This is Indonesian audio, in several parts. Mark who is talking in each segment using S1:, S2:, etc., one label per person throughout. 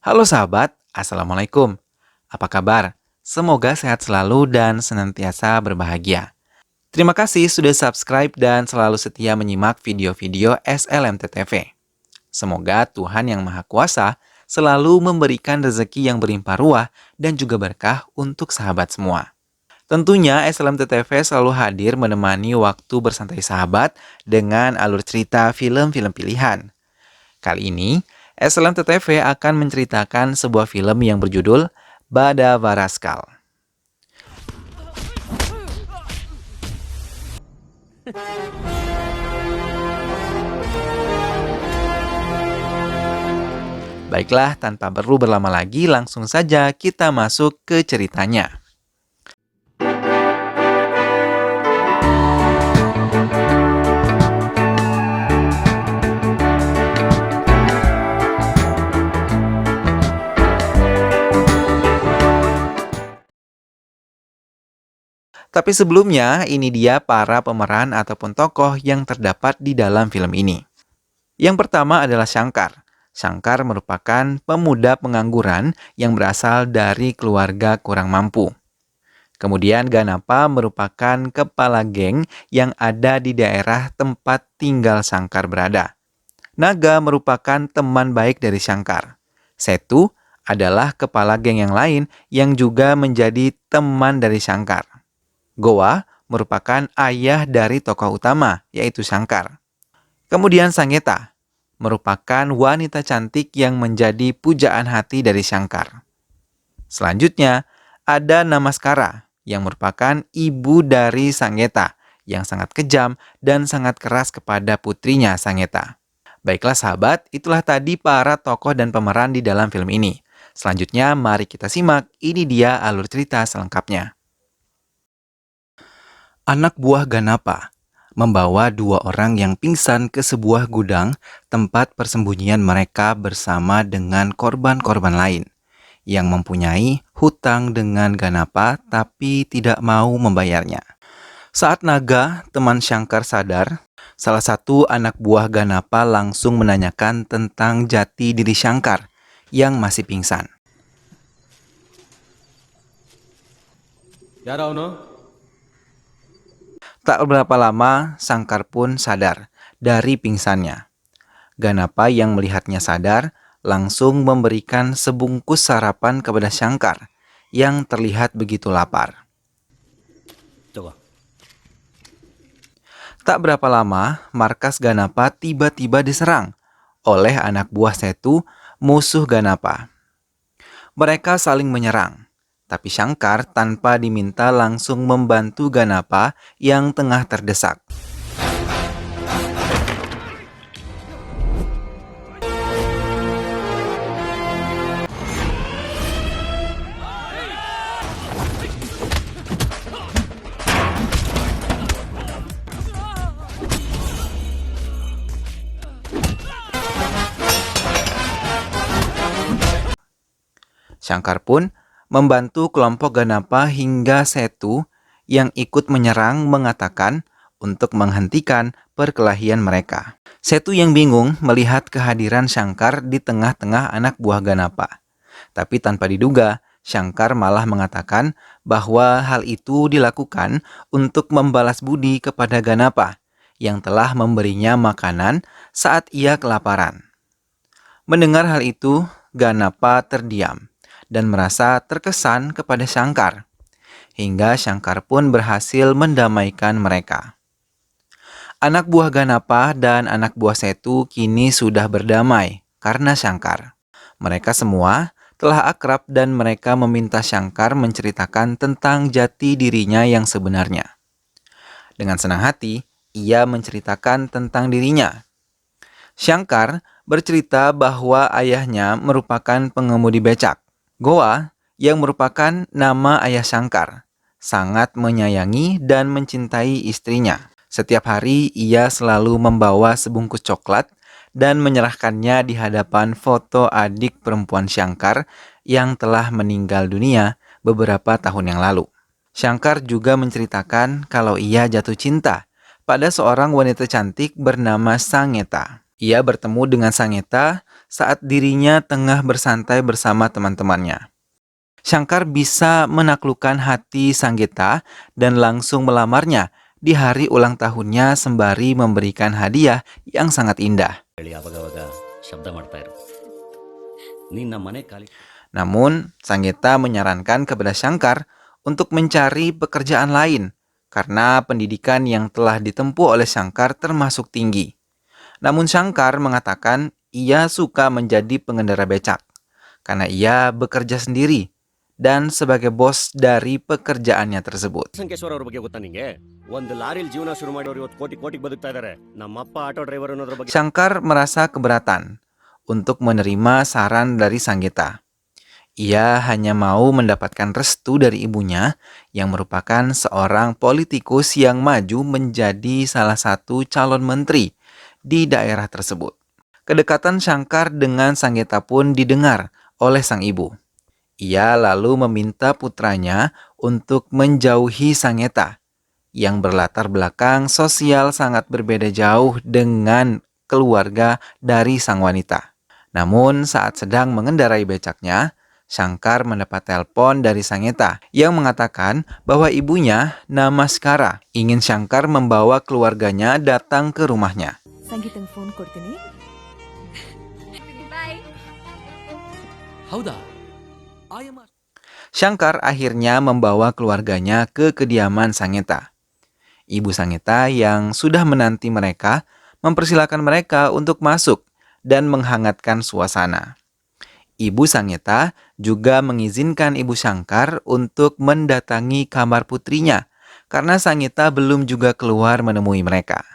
S1: Halo sahabat, Assalamualaikum. Apa kabar? Semoga sehat selalu dan senantiasa berbahagia. Terima kasih sudah subscribe dan selalu setia menyimak video-video SLMTTV. Semoga Tuhan Yang Maha Kuasa selalu memberikan rezeki yang berlimpah ruah dan juga berkah untuk sahabat semua. Tentunya SLMTTV selalu hadir menemani waktu bersantai sahabat dengan alur cerita film-film pilihan. Kali ini, SLMTTV akan menceritakan sebuah film yang berjudul Bada Varaskal. Baiklah, tanpa perlu berlama lagi, langsung saja kita masuk ke ceritanya. Tapi sebelumnya, ini dia para pemeran ataupun tokoh yang terdapat di dalam film ini. Yang pertama adalah Shankar. Shankar merupakan pemuda pengangguran yang berasal dari keluarga kurang mampu. Kemudian Ganapa merupakan kepala geng yang ada di daerah tempat tinggal Shankar berada. Naga merupakan teman baik dari Shankar. Setu adalah kepala geng yang lain yang juga menjadi teman dari Shankar. Goa merupakan ayah dari tokoh utama, yaitu Shankar. Kemudian Sangeta merupakan wanita cantik yang menjadi pujaan hati dari Shankar. Selanjutnya, ada Namaskara yang merupakan ibu dari Sangeta yang sangat kejam dan sangat keras kepada putrinya Sangeta. Baiklah sahabat, itulah tadi para tokoh dan pemeran di dalam film ini. Selanjutnya, mari kita simak, ini dia alur cerita selengkapnya. Anak buah Ganapa membawa dua orang yang pingsan ke sebuah gudang tempat persembunyian mereka bersama dengan korban-korban lain yang mempunyai hutang dengan Ganapa tapi tidak mau membayarnya. Saat Naga, teman Shankar sadar, salah satu anak buah Ganapa langsung menanyakan tentang jati diri Shankar yang masih pingsan.
S2: Ya Rauno.
S1: Tak berapa lama, Shankar pun sadar dari pingsannya. Ganapa yang melihatnya sadar langsung memberikan sebungkus sarapan kepada Shankar yang terlihat begitu lapar.
S2: Coba.
S1: Tak berapa lama, markas Ganapa tiba-tiba diserang oleh anak buah Setu, musuh Ganapa. Mereka saling menyerang. Tapi Shankar tanpa diminta langsung membantu Ganapa yang tengah terdesak. Shankar pun membantu kelompok Ganapa hingga Setu yang ikut menyerang mengatakan untuk menghentikan perkelahian mereka. Setu yang bingung melihat kehadiran Shankar di tengah-tengah anak buah Ganapa. Tapi tanpa diduga, Shankar malah mengatakan bahwa hal itu dilakukan untuk membalas budi kepada Ganapa yang telah memberinya makanan saat ia kelaparan. Mendengar hal itu, Ganapa terdiam dan merasa terkesan kepada Shankar, hingga Shankar pun berhasil mendamaikan mereka. Anak buah Ganapa dan anak buah Setu kini sudah berdamai karena Shankar. Mereka semua telah akrab dan mereka meminta Shankar menceritakan tentang jati dirinya yang sebenarnya. Dengan senang hati, ia menceritakan tentang dirinya. Shankar bercerita bahwa ayahnya merupakan pengemudi becak. Goa, yang merupakan nama ayah Shankar, sangat menyayangi dan mencintai istrinya. Setiap hari ia selalu membawa sebungkus coklat dan menyerahkannya di hadapan foto adik perempuan Shankar yang telah meninggal dunia beberapa tahun yang lalu. Shankar juga menceritakan kalau ia jatuh cinta pada seorang wanita cantik bernama Sangeta. Ia bertemu dengan Sanggeta saat dirinya tengah bersantai bersama teman-temannya. Shankar bisa menaklukkan hati Sanggeta dan langsung melamarnya di hari ulang tahunnya sembari memberikan hadiah yang sangat indah.
S2: ಹೇಳಿ ಅವಾಗವಾಗ ಶಬ್ದ ಮಾಡ್ತಾ ಇರು ನೀನ್ ನಮ್ಮ ಮನೆ ಖಾಲಿ
S1: Namun, Sanggeta menyarankan kepada Shankar untuk mencari pekerjaan lain karena pendidikan yang telah ditempuh oleh Shankar termasuk tinggi. Namun Shankar mengatakan ia suka menjadi pengendara becak karena ia bekerja sendiri dan sebagai bos dari pekerjaannya tersebut.
S2: Sankeshwar ಅವ್ರ ಬಗ್ಗೆ ಗೊತ್ತಾ ನಿಂಗೆ ಒಂದು ಲಾರಿಲ್ ಜೀವನ ಶುರು ಮಾಡಿದವರು ಇವತ್ತು ಕೋಟಿಗೆ ಬದುಕ್ತಾ ಇದ್ದಾರೆ ನಮ್ಮಪ್ಪ ಆಟೋ ಡ್ರೈವರ್ ಅನ್ನೋದ್ರ ಬಗ್ಗೆ
S1: Shankar merasa keberatan untuk menerima saran dari Sanggeta. Ia hanya mau mendapatkan restu dari ibunya yang merupakan seorang politikus yang maju menjadi salah satu calon menteri di daerah tersebut. Kedekatan Shankar dengan Sanggeta pun didengar oleh sang ibu. Ia lalu meminta putranya untuk menjauhi Sanggeta yang berlatar belakang sosial sangat berbeda jauh dengan keluarga dari sang wanita. Namun saat sedang mengendarai becaknya, Shankar mendapat telepon dari Sanggeta yang mengatakan bahwa ibunya, Namaskara, ingin Shankar membawa keluarganya datang ke rumahnya.
S3: ಸಂಗೀತಂಗೆ ಫೋನ್ ಕೊಡ್ತೀನಿ.
S4: ಬಾಯ್.
S2: ಹೌದಾ ಆಯಮ್ಮ
S1: Shankar akhirnya membawa keluarganya ke kediaman Sanggeta. Ibu Sanggeta yang sudah menanti mereka mempersilakan mereka untuk masuk dan menghangatkan suasana. Ibu Sanggeta juga mengizinkan Ibu Shankar untuk mendatangi kamar putrinya karena Sanggeta belum juga keluar menemui mereka.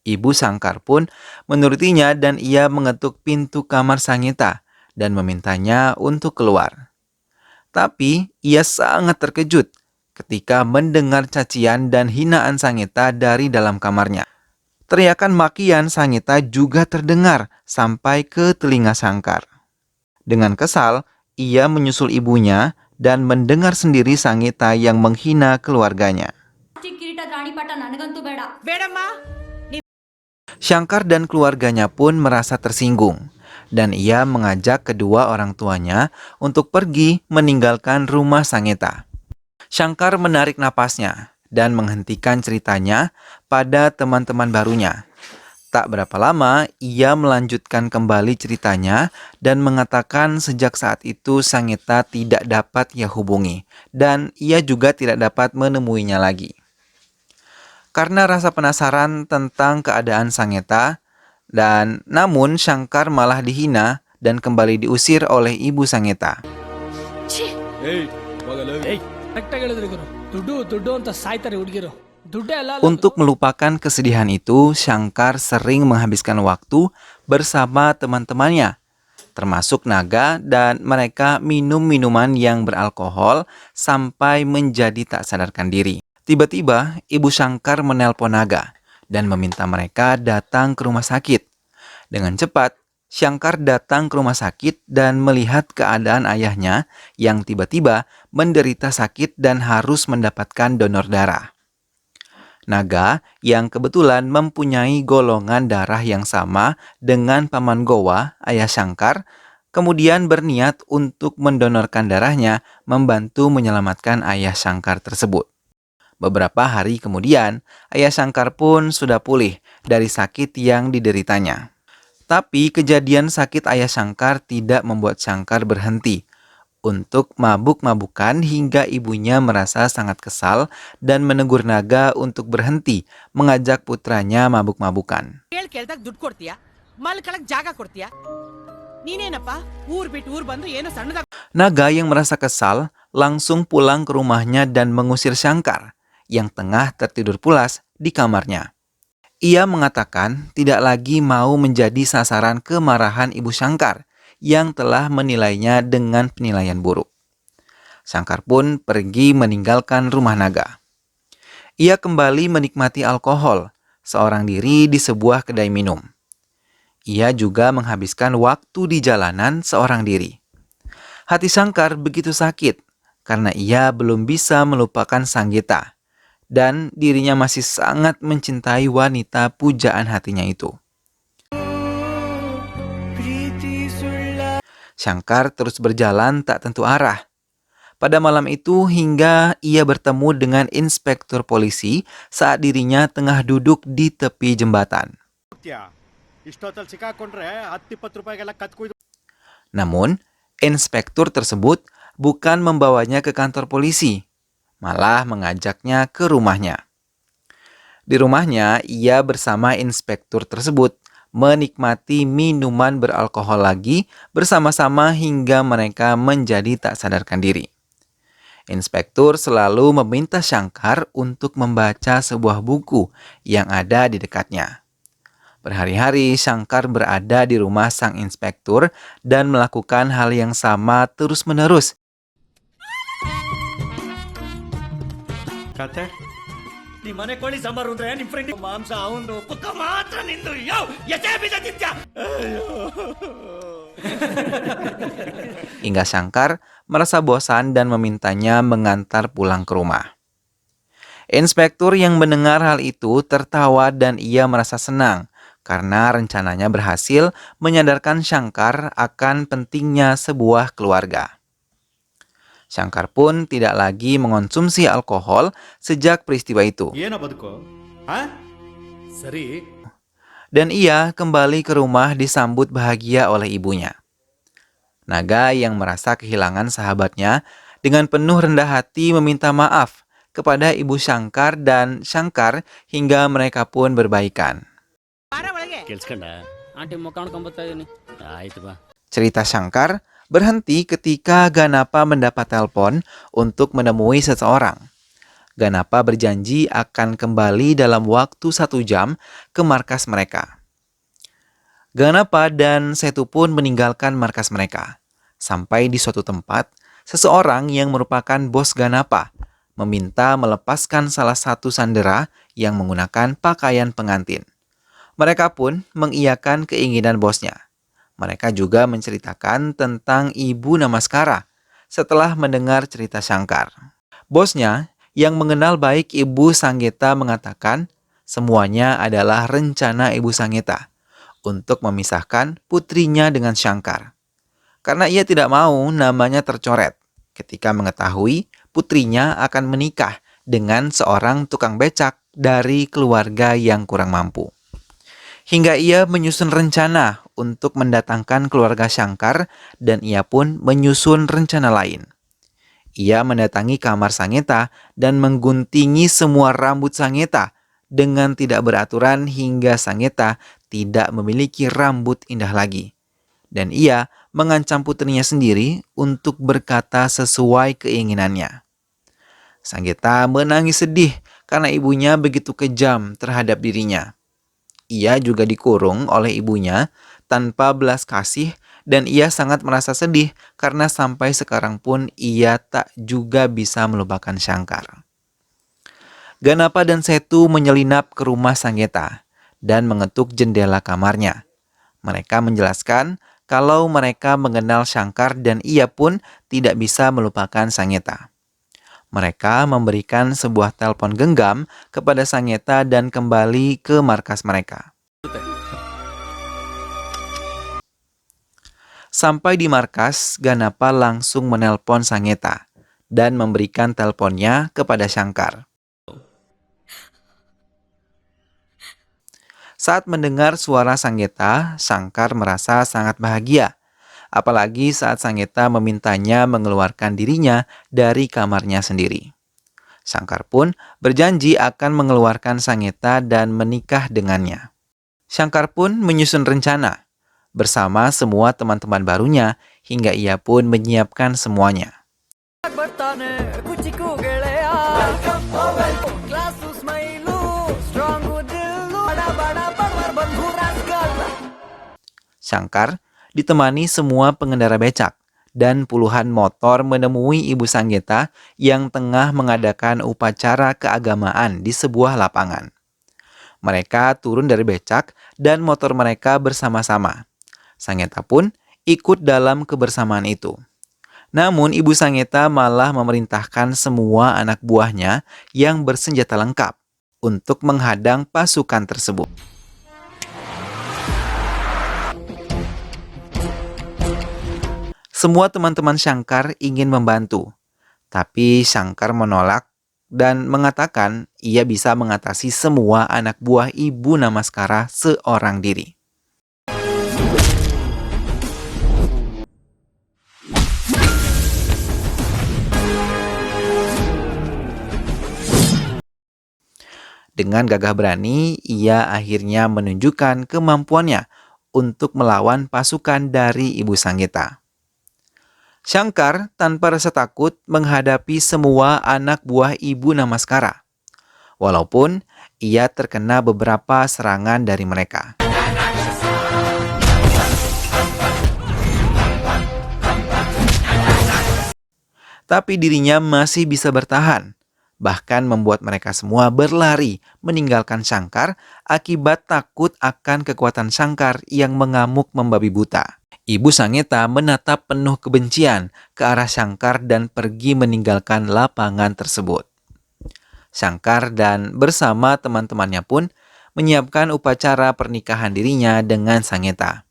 S1: Ibu Shankar pun menurutinya dan ia mengetuk pintu kamar Sanggeta dan memintanya untuk keluar. Tapi ia sangat terkejut ketika mendengar cacian dan hinaan Sanggeta dari dalam kamarnya. Teriakan makian Sanggeta juga terdengar sampai ke telinga Shankar. Dengan kesal, ia menyusul ibunya dan mendengar sendiri Sanggeta yang menghina keluarganya.
S4: ಕಿರೀಟದ ರಾಣಿಪಾಟ ನನಗಂತೂ ಬೇಡ.
S3: ಬೇಡಮ್ಮ.
S1: Shankar dan keluarganya pun merasa tersinggung dan ia mengajak kedua orang tuanya untuk pergi meninggalkan rumah Sanggeta. Shankar menarik napasnya dan menghentikan ceritanya pada teman-teman barunya. Tak berapa lama, ia melanjutkan kembali ceritanya dan mengatakan sejak saat itu Sanggeta tidak dapat ia hubungi dan ia juga tidak dapat menemuinya lagi. Karena rasa penasaran tentang keadaan Sanggeta, dan namun Shankar malah dihina dan kembali diusir oleh ibu Sanggeta.
S5: ಕರೆಕ್ಟಾಗಿ ಹೇಳಿದ್ರಿ ಗುರು ದುಡ್ಡು ದುಡ್ಡು ಅಂತ ಸಾಯ್ತಾರೆ ಹುಡುಗಿರು ದುಡ್ಡೇ ಅಲ್ಲ
S1: Untuk melupakan kesedihan itu, Shankar sering menghabiskan waktu bersama teman-temannya, termasuk Naga, dan mereka minum minuman yang beralkohol sampai menjadi tak sadarkan diri. Tiba-tiba, Ibu Shankar menelpon Naga dan meminta mereka datang ke rumah sakit. Dengan cepat, Shankar datang ke rumah sakit dan melihat keadaan ayahnya yang tiba-tiba menderita sakit dan harus mendapatkan donor darah. Naga yang kebetulan mempunyai golongan darah yang sama dengan Paman Gowa, ayah Shankar, kemudian berniat untuk mendonorkan darahnya membantu menyelamatkan ayah Shankar tersebut. Beberapa hari kemudian, ayah Shankar pun sudah pulih dari sakit yang dideritanya. Tapi kejadian sakit ayah Shankar tidak membuat Shankar berhenti untuk mabuk-mabukan hingga ibunya merasa sangat kesal dan menegur Naga untuk berhenti mengajak putranya mabuk-mabukan.
S3: ಕೇಳ್ದಾಗ ದುಡ್ಡು ಕೊಡ್ತೀಯಾ, ಮಲ್ಕೊಳಕ್ ಜಾಗ ಕೊಡ್ತೀಯಾ, ನೀನೇನಪ್ಪ ಊರ್ ಬಿಟ್ಟು ಊರ್ ಬಂದು ಏನೋ ಸಣ್ಣದಾಗ.
S1: Naga yang merasa kesal langsung pulang ke rumahnya dan mengusir Shankar yang tengah tertidur pulas di kamarnya. Ia mengatakan tidak lagi mau menjadi sasaran kemarahan ibu Shankar yang telah menilainya dengan penilaian buruk. Shankar pun pergi meninggalkan rumah Naga. Ia kembali menikmati alkohol seorang diri di sebuah kedai minum. Ia juga menghabiskan waktu di jalanan seorang diri. Hati Shankar begitu sakit karena ia belum bisa melupakan Sanggeta dan dirinya masih sangat mencintai wanita pujaan hatinya itu. Shankar terus berjalan tak tentu arah. Pada malam itu hingga ia bertemu dengan inspektur polisi saat dirinya tengah duduk di tepi jembatan.
S2: ಇಷ್ಟೊತ್ತಲ್ಲಿ ಸಿಕ್ಕಾಕೊಂಡ್ರೆ 10-20 ರೂಪಾಯಿಗೆಲ್ಲ ಕತ್ಕೊಯ್ದು
S1: Namun, inspektur tersebut bukan membawanya ke kantor polisi, malah mengajaknya ke rumahnya. Di rumahnya, ia bersama inspektur tersebut menikmati minuman beralkohol lagi bersama-sama hingga mereka menjadi tak sadarkan diri. Inspektur selalu meminta Shankar untuk membaca sebuah buku yang ada di dekatnya. Berhari-hari Shankar berada di rumah sang inspektur dan melakukan hal yang sama terus-menerus.
S2: ಕತೆ ನೀ ಮನೆ ಕೋಳಿ ಸಾಂಬಾರು ಅಂದ್ರೆ ನಿಮ್ ಫ್ರೆಂಡ್ ಮಾಂಸ ಅವಂದು ಪುಕ್ಕ ಮಾತ್ರ ನಿಂದು ಯೋ ಎಸೆ ಬೀಜ ತಿಂತ್ಯ
S1: Hingga Shankar merasa bosan dan memintanya mengantar pulang ke rumah. Inspektur yang mendengar hal itu tertawa dan ia merasa senang karena rencananya berhasil menyadarkan Shankar akan pentingnya sebuah keluarga. Shankar pun tidak lagi mengonsumsi alkohol sejak peristiwa itu.
S2: ಏನೋ ಬದುಕು ಹಾ ಸರಿ
S1: Dan ia kembali ke rumah disambut bahagia oleh ibunya. Naga yang merasa kehilangan sahabatnya dengan penuh rendah hati meminta maaf kepada ibu Shankar dan Shankar hingga mereka pun berbaikan.
S3: ಬಾರ ಒಳಗೆ.
S2: ಕೆಲ್ಸ್ಕೊಂಡ
S5: ಆಂಟಿ ಮುಖ ಕಾಣ್ಕೊಂಬತ್ತಾ ಇದೀನಿ.
S2: ಆಯ್ತು ಬಾ
S1: Cerita Shankar berhenti ketika Ganapa mendapat telepon untuk menemui seseorang. Ganapa berjanji akan kembali dalam waktu 1 jam ke markas mereka. Ganapa dan Setu pun meninggalkan markas mereka. Sampai di suatu tempat, seseorang yang merupakan bos Ganapa meminta melepaskan salah satu sandera yang menggunakan pakaian pengantin. Mereka pun mengiyakan keinginan bosnya. Mereka juga menceritakan tentang Ibu Namaskara setelah mendengar cerita Shankar. Bosnya yang mengenal baik Ibu Sanggeta mengatakan semuanya adalah rencana Ibu Sanggeta untuk memisahkan putrinya dengan Shankar. Karena ia tidak mau namanya tercoret ketika mengetahui putrinya akan menikah dengan seorang tukang becak dari keluarga yang kurang mampu. Hingga ia menyusun rencana untuk mendatangkan keluarga Shankar dan ia pun menyusun rencana lain. Ia mendatangi kamar Sanggeta dan mengguntingi semua rambut Sanggeta dengan tidak beraturan hingga Sanggeta tidak memiliki rambut indah lagi. Dan ia mengancam putrinya sendiri untuk berkata sesuai keinginannya. Sanggeta menangis sedih karena ibunya begitu kejam terhadap dirinya. Ia juga dikurung oleh ibunya tanpa belas kasih dan ia sangat merasa sedih karena sampai sekarang pun ia tak juga bisa melupakan Shankar. Ganapa dan Setu menyelinap ke rumah Sanggeta dan mengetuk jendela kamarnya. Mereka menjelaskan kalau mereka mengenal Shankar dan ia pun tidak bisa melupakan Sanggeta. Mereka memberikan sebuah telepon genggam kepada Sanggeta dan kembali ke markas mereka. Sampai di markas, Ganapa langsung menelpon Sanggeta dan memberikan teleponnya kepada Shankar. Saat mendengar suara Sanggeta, Shankar merasa sangat bahagia. Apalagi saat Sanggeta memintanya mengeluarkan dirinya dari kamarnya sendiri. Shankar pun berjanji akan mengeluarkan Sanggeta dan menikah dengannya. Shankar pun menyusun rencana bersama semua teman-teman barunya hingga ia pun menyiapkan semuanya. Shankar ditemani semua pengendara becak dan puluhan motor menemui Ibu Sanggeta yang tengah mengadakan upacara keagamaan di sebuah lapangan. Mereka turun dari becak dan motor mereka bersama-sama. Sanggeta pun ikut dalam kebersamaan itu. Namun Ibu Sanggeta malah memerintahkan semua anak buahnya yang bersenjata lengkap untuk menghadang pasukan tersebut. Semua teman-teman Shankar ingin membantu, tapi Shankar menolak dan mengatakan ia bisa mengatasi semua anak buah Ibu Namaskara seorang diri. Dengan gagah berani, ia akhirnya menunjukkan kemampuannya untuk melawan pasukan dari Ibu Sanggeta. Shankar tanpa rasa takut menghadapi semua anak buah Ibu Namaskara, walaupun ia terkena beberapa serangan dari mereka. Tapi dirinya masih bisa bertahan, bahkan membuat mereka semua berlari meninggalkan Shankar akibat takut akan kekuatan Shankar yang mengamuk membabi buta. Ibu Sanggeta menatap penuh kebencian ke arah Shankar dan pergi meninggalkan lapangan tersebut. Shankar dan bersama teman-temannya pun menyiapkan upacara pernikahan dirinya dengan Sanggeta.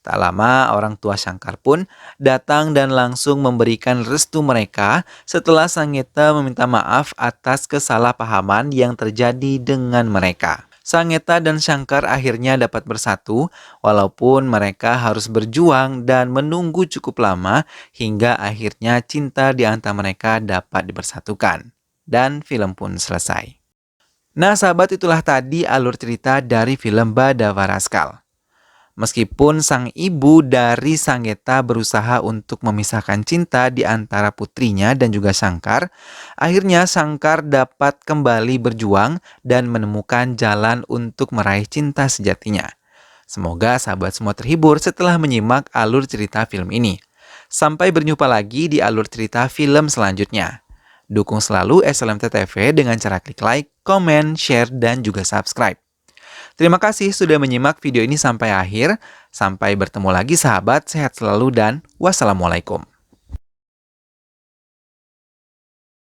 S1: Tak lama orang tua Shankar pun datang dan langsung memberikan restu mereka setelah Sanggeta meminta maaf atas kesalahpahaman yang terjadi dengan mereka. Sanggeta dan Shankar akhirnya dapat bersatu walaupun mereka harus berjuang dan menunggu cukup lama hingga akhirnya cinta di antara mereka dapat dipersatukan. Dan film pun selesai. Nah sahabat, itulah tadi alur cerita dari film Badavaraskal. Meskipun sang ibu dari Sanggeta berusaha untuk memisahkan cinta di antara putrinya dan juga Shankar, akhirnya Shankar dapat kembali berjuang dan menemukan jalan untuk meraih cinta sejatinya. Semoga sahabat semua terhibur setelah menyimak alur cerita film ini. Sampai berjumpa lagi di alur cerita film selanjutnya. Dukung selalu SLMT TV dengan cara klik like, komen, share, dan juga subscribe. Terima kasih sudah menyimak video ini sampai akhir. Sampai bertemu lagi sahabat, sehat selalu dan wassalamualaikum.